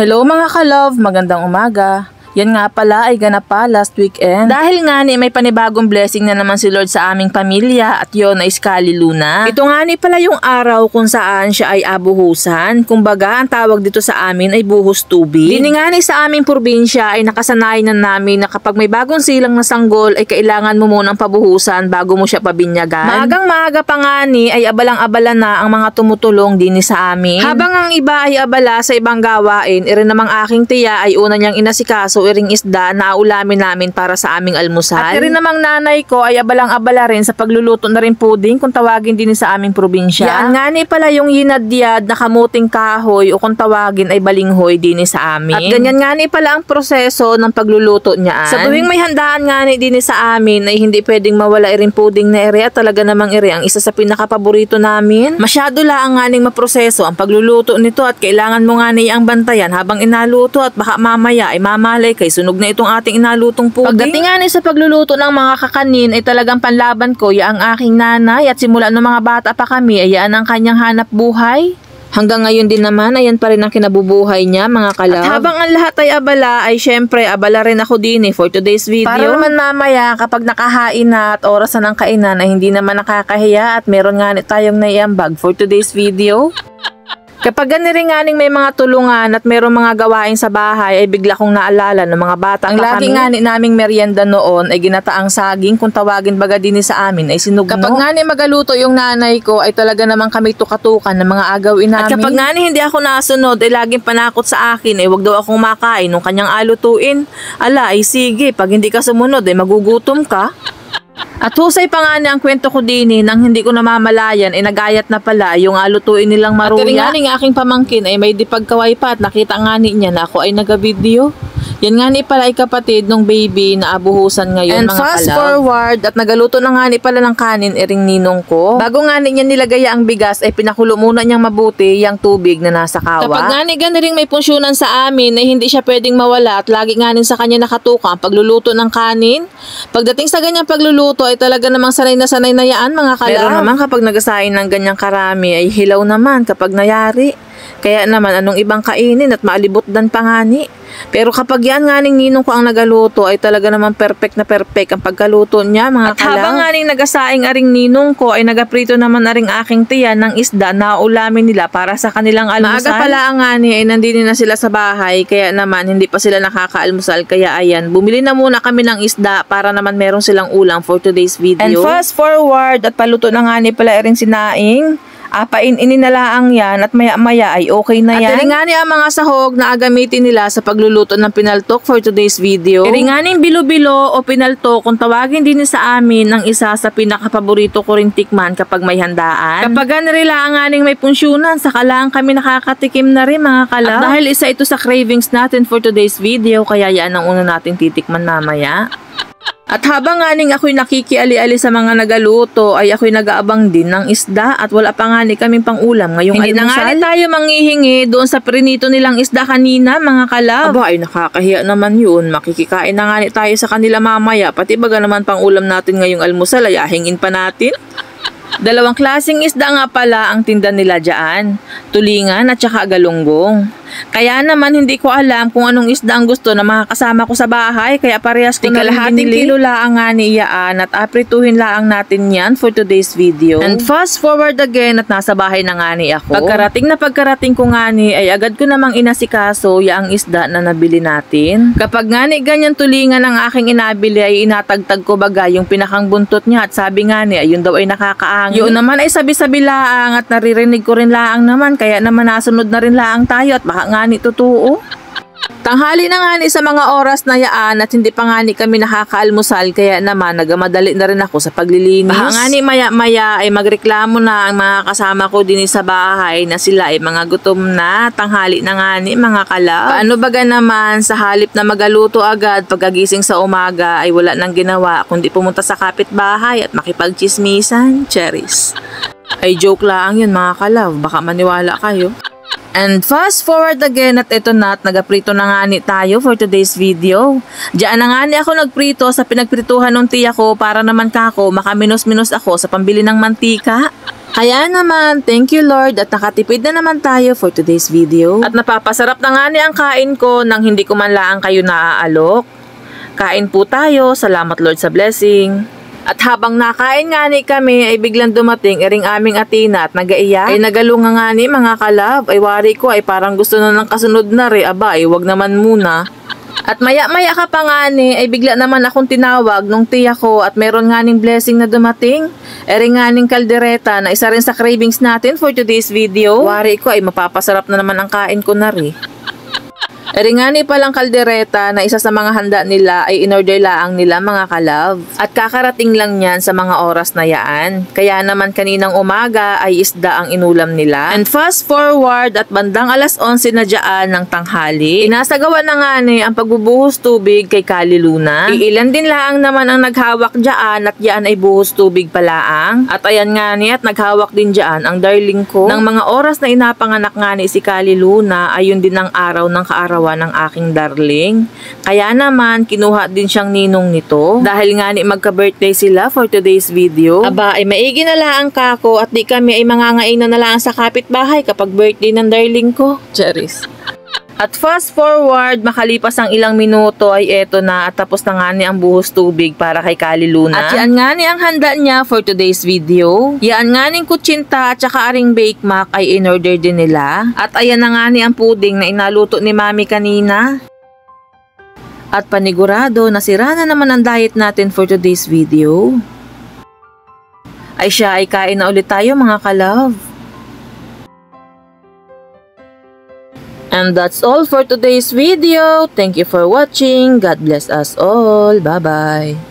Hello mga ka-love, magandang umaga. Yan nga pala ay ganap pa last weekend. Dahil nga ni may panibagong blessing na naman si Lord sa aming pamilya at yon ay Skali Luna. Ito nga ni pala yung araw kung saan siya ay abuhusan. Kumbaga ang tawag dito sa amin ay buhos tubig. Dini nga ni sa aming probinsya ay nakasanayan na namin na kapag may bagong silang na sanggol ay kailangan mo munang pabuhusan bago mo siya pabinyagan. Maagang maaga pa nga ni ay abalang-abala na ang mga tumutulong dini sa amin. Habang ang iba ay abala sa ibang gawain, irin namang aking tiya ay una niyang inasikaso iring isda na ulamin namin para sa aming almusal. At rin namang nanay ko ay abalang-abala rin sa pagluluto na rin puding kung tawagin din sa aming probinsya. Yan nga ni pala yung yinadyad na kamuting kahoy o kung tawagin ay balinghoy din sa amin. At ganyan nga ni pala ang proseso ng pagluluto niyan. Sa tuwing may handaan nga ni din sa amin ay hindi pwedeng mawala iring puding na ere at talaga namang ere ang isa sa pinakapaborito namin. Masyado lang nga ning maproseso ang pagluluto nito at kailangan mo nga ni ang bantayan habang inaluto at baka mamaya ay mamalay kay sunog na itong ating inalutong puding. Pagdating nga sa pagluluto ng mga kakanin ay talagang panlaban ko ya ang aking nanay at simula ng mga bata pa kami ay yan ang kanyang hanap buhay. Hanggang ngayon din naman, ayan pa rin ang kinabubuhay niya mga kalab. At habang ang lahat ay abala, ay syempre abala rin ako din for today's video. Para naman mamaya kapag nakahain na at oras na ng kainan ay hindi naman nakakahiya at meron nga tayong naiambag for today's video. Kapag rin nga may mga tulungan at mayroong mga gawain sa bahay ay bigla kong naalala ng mga bata. Ang lagi nga naming merienda noon ay ginataang saging kung tawagin baga din sa amin ay sinugno. Kapag nga magaluto yung nanay ko ay talaga naman kami tukatukan ng mga agawin namin. At kapag nga hindi ako nasunod ay laging panakot sa akin ay wag daw akong makain nung kanyang alutuin. Ala ay sige, pag hindi ka sumunod ay magugutom ka. At husay pa nga ang kwento ko din nang hindi ko namamalayan ay nagayat na pala yung alutuin nilang maruya. At rin nga ng aking pamangkin ay may dipagkaway pa at nakita nga niya na ako ay naga-video. Yan nga pala ay kapatid ng baby na abuhusan ngayon. And mga fast forward at nagaluto na nga pala ng kanin iring ninong ko. Bago nga niya nilagay ang bigas ay pinakulo muna niyang mabuti yung tubig na nasa kawa. Kapag nga rin may punsyonan sa amin ay hindi siya pwedeng mawala at lagi nga sa kanya nakatuka ang pagluluto ng kanin. Pagdating sa ganyang pagluluto ay talaga namang sanay na yan mga kalab. Pero naman kapag nagasain ng ganyang karami ay hilaw naman kapag nayari. Kaya naman anong ibang kainin at maalibotdan pa nga ni. Pero kapag yan nga ninong ko ang nagaluto ay talaga naman perfect na perfect ang pagkaluto niya mga kalab. At habang nga nagasaing aring ninong ko ay nagaprito naman aring aking tiyan ng isda na ulamin nila para sa kanilang almusal. Maaga pala ang nga ay nandito na sila sa bahay kaya naman hindi pa sila nakakaalmusal kaya ayan bumili na muna kami ng isda para naman meron silang ulam for today's video. And fast forward at paluto na nga pala aring sinaing. Paininilaang yan at maya-maya ay okay na yan. At iringani ang mga sahog na agamitin nila sa pagluluto ng pinaltok for today's video. Iringaning bilo-bilo o pinaltok kung tawagin din sa amin ang isa sa pinakapaborito ko rin tikman kapag may handaan. Kapag nila ang may punsyunan, saka lang kami nakakatikim na rin mga kalab. At dahil isa ito sa cravings natin for today's video, kaya yan ang una nating titikman mamaya. At habang ako'y nakikiali-ali sa mga nagaluto ay ako'y nag-aabang din ng isda at wala pa kaming pang-ulam ngayong almusal. Hindi na tayo manghihingi doon sa prinito nilang isda kanina mga kalab. Aba ay nakakahiya naman yun. Makikikain na tayo sa kanila mamaya. Pati baga naman pang-ulam natin ngayong almusal ay ahingin pa natin. Dalawang klaseng isda nga pala ang tinda nila dyan. Tulingan at saka galunggong. Kaya naman hindi ko alam kung anong isda ang gusto na makakasama ko sa bahay. Kaya parehas ko na rin binili. Kilo laang nga niyaan at aprituhin laang natin yan for today's video. And fast forward again at nasa bahay na nga ni ako. Pagkarating ko nga ay agad ko namang inasikaso yaang isda na nabili natin. Kapag nga ganyan tulingan ang aking inabili ay inatagtag ko baga yung pinakang buntot niya at sabi nga ay yun daw ay nakakaangin. Yun naman ay sabi-sabi laang at naririnig ko rin laang naman kaya naman nasunod na rin laang tayo at baka nga totoo. Tanghali na sa mga oras na yaan at hindi pa kami nakakaalmusal kaya naman nagamadali na rin ako sa paglilinis. Baka maya-maya ay magreklamo na ang mga kasama ko din sa bahay na sila ay mga gutom na. Tanghali na mga kalab. Paano baga naman sa halip na magaluto agad pagkagising sa umaga ay wala nang ginawa kundi pumunta sa kapitbahay at makipagchismisan. Cherries. Ay joke lang yun mga kalab. Baka maniwala kayo. And fast forward again at ito na at nagaprito na tayo for today's video. Diyan na ako nagprito sa pinagprituhan ng tiya ko para naman kako makaminos-minos ako sa pambili ng mantika. Kaya naman, thank you Lord at nakatipid na naman tayo for today's video. At napapasarap na nga ni ang kain ko nang hindi ko man lang kayo naaalok. Kain po tayo, salamat Lord sa blessing. At habang nakain nga ni kami ay biglang dumating iring aming Athena at nagaiyak. Ay nagalunga nga ni mga kalab, ay wari ko ay parang gusto na ng kasunod na rin, aba ay wag naman muna. At maya-maya ka pa nga ni, ay bigla naman akong tinawag nung tiya ko at meron nga ning blessing na dumating. Ering nga ning kaldereta na isa rin sa cravings natin for today's video. Wari ko ay mapapasarap na naman ang kain ko na rin. Ering nga ni palang kaldereta na isa sa mga handa nila ay inorder laang nila mga kalab. At kakarating lang yan sa mga oras na yaan. Kaya naman kaninang umaga ay isda ang inulam nila. And fast forward at bandang alas 11 na dyan ng tanghali, inasagawa na nga ni ang pagbubuhos tubig kay Kali Luna. Iilan din laang naman ang naghawak dyan at yan ay buhos tubig palaang. At ayan nga ni at naghawak din dyan ang darling ko. Nang mga oras na inapanganak nga ni si Kali Luna ay yun din ang araw ng kaarawan ng aking darling. Kaya naman, kinuha din siyang ninong nito. Dahil nga ni magka-birthday sila for today's video. Aba, ay maigi na lang kako at di kami ay mangangain na lang sa kapitbahay kapag birthday ng darling ko. Cheris. At fast forward, makalipas ang ilang minuto ay eto na at tapos na nga ni ang buhos tubig para kay Kali Luna. At yan nga ni ang handa niya for today's video. Yan nga ni kutsinta at saka aring bake mac ay in-order din nila. At ayan na nga ni ang pudding na inaluto ni Mami kanina. At panigurado, nasira na naman ang diet natin for today's video. Ay siya ay kain na ulit tayo mga kalove. And that's all for today's video. Thank you for watching. God bless us all. Bye-bye.